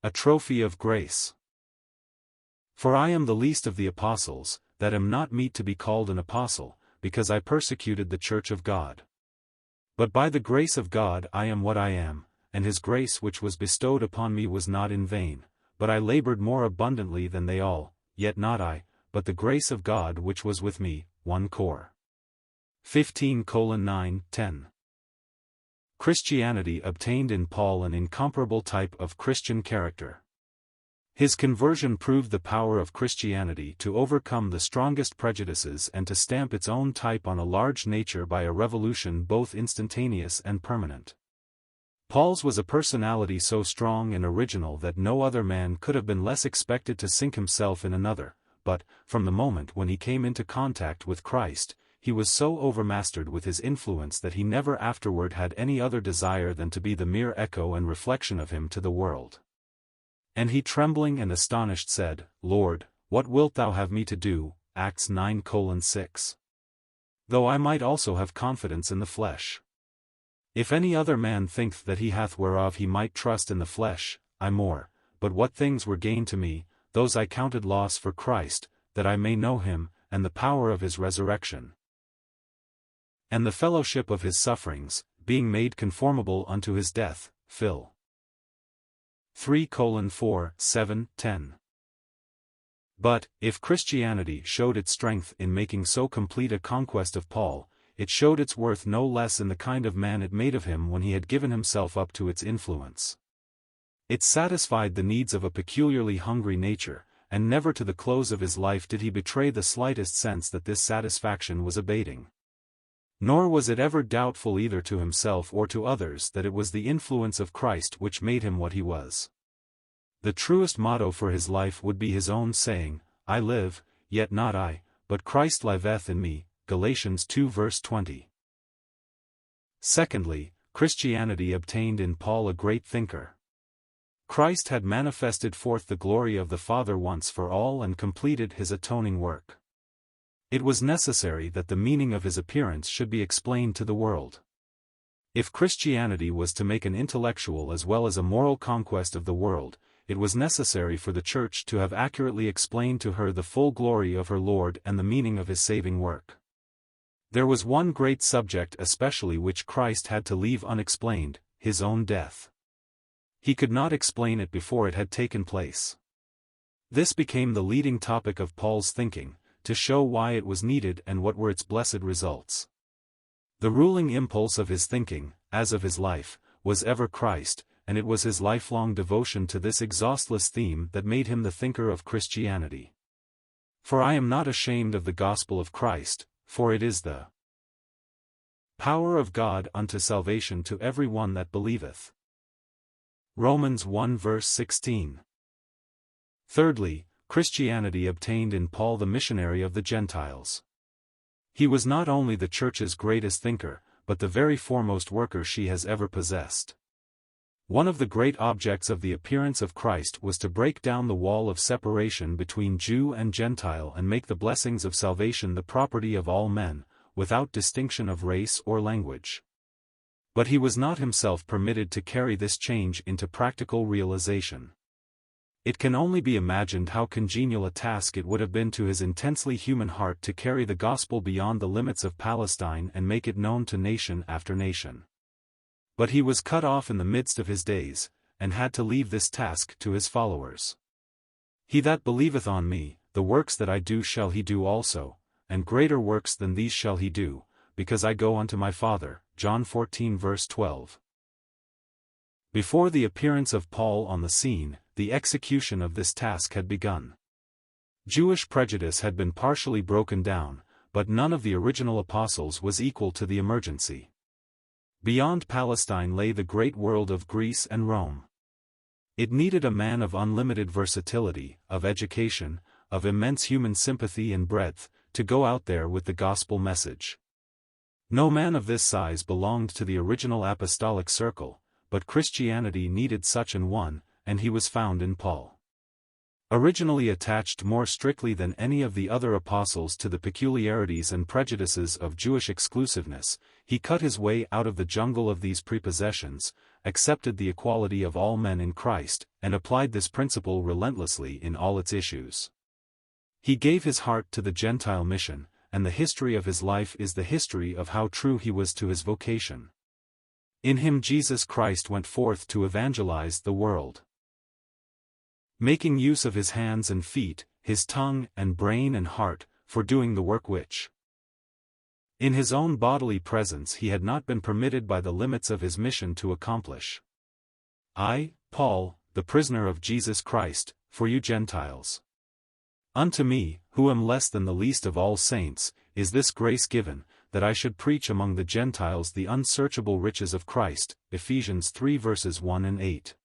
A trophy of grace. For I am the least of the apostles, that am not meet to be called an apostle, because I persecuted the church of God. But by the grace of God I am what I am, and his grace which was bestowed upon me was not in vain, but I labored more abundantly than they all, yet not I, but the grace of God which was with me. 1 Cor. 15:9-10. Christianity obtained in Paul an incomparable type of Christian character. His conversion proved the power of Christianity to overcome the strongest prejudices and to stamp its own type on a large nature by a revolution both instantaneous and permanent. Paul's was a personality so strong and original that no other man could have been less expected to sink himself in another, but, from the moment when he came into contact with Christ, he was so overmastered with his influence that he never afterward had any other desire than to be the mere echo and reflection of him to the world. And he trembling and astonished said, Lord, what wilt thou have me to do? Acts 9:6. Though I might also have confidence in the flesh. If any other man thinketh that he hath whereof he might trust in the flesh, I more, but what things were gain to me, those I counted loss for Christ, that I may know him, and the power of his resurrection, and the fellowship of his sufferings, being made conformable unto his death. Phil. 3:4, 7, 10. But, if Christianity showed its strength in making so complete a conquest of Paul, it showed its worth no less in the kind of man it made of him when he had given himself up to its influence. It satisfied the needs of a peculiarly hungry nature, and never to the close of his life did he betray the slightest sense that this satisfaction was abating. Nor was it ever doubtful either to himself or to others that it was the influence of Christ which made him what he was. The truest motto for his life would be his own saying, I live, yet not I, but Christ liveth in me. Galatians 2:20. Secondly, Christianity obtained in Paul a great thinker. Christ had manifested forth the glory of the Father once for all and completed his atoning work. It was necessary that the meaning of his appearance should be explained to the world. If Christianity was to make an intellectual as well as a moral conquest of the world, it was necessary for the Church to have accurately explained to her the full glory of her Lord and the meaning of his saving work. There was one great subject especially which Christ had to leave unexplained, his own death. He could not explain it before it had taken place. This became the leading topic of Paul's thinking, to show why it was needed and what were its blessed results. The ruling impulse of his thinking, as of his life, was ever Christ, and it was his lifelong devotion to this exhaustless theme that made him the thinker of Christianity. For I am not ashamed of the gospel of Christ, for it is the power of God unto salvation to every one that believeth. Romans 1:16. Thirdly, Christianity obtained in Paul the missionary of the Gentiles. He was not only the Church's greatest thinker, but the very foremost worker she has ever possessed. One of the great objects of the appearance of Christ was to break down the wall of separation between Jew and Gentile and make the blessings of salvation the property of all men, without distinction of race or language. But he was not himself permitted to carry this change into practical realization. It can only be imagined how congenial a task it would have been to his intensely human heart to carry the gospel beyond the limits of Palestine and make it known to nation after nation. But he was cut off in the midst of his days, and had to leave this task to his followers. He that believeth on me, the works that I do shall he do also, and greater works than these shall he do, because I go unto my Father. John 14:12. Before the appearance of Paul on the scene, the execution of this task had begun. Jewish prejudice had been partially broken down, but none of the original apostles was equal to the emergency. Beyond Palestine lay the great world of Greece and Rome. It needed a man of unlimited versatility, of education, of immense human sympathy and breadth, to go out there with the gospel message. No man of this size belonged to the original apostolic circle, but Christianity needed such an one, and he was found in Paul. Originally attached more strictly than any of the other apostles to the peculiarities and prejudices of Jewish exclusiveness, he cut his way out of the jungle of these prepossessions, accepted the equality of all men in Christ, and applied this principle relentlessly in all its issues. He gave his heart to the Gentile mission, and the history of his life is the history of how true he was to his vocation. In him Jesus Christ went forth to evangelize the world, making use of his hands and feet, his tongue and brain and heart, for doing the work which, in his own bodily presence he had not been permitted by the limits of his mission to accomplish. I, Paul, the prisoner of Jesus Christ, for you Gentiles. Unto me, who am less than the least of all saints, is this grace given, that I should preach among the Gentiles the unsearchable riches of Christ. Ephesians 3 verses 1 and 8.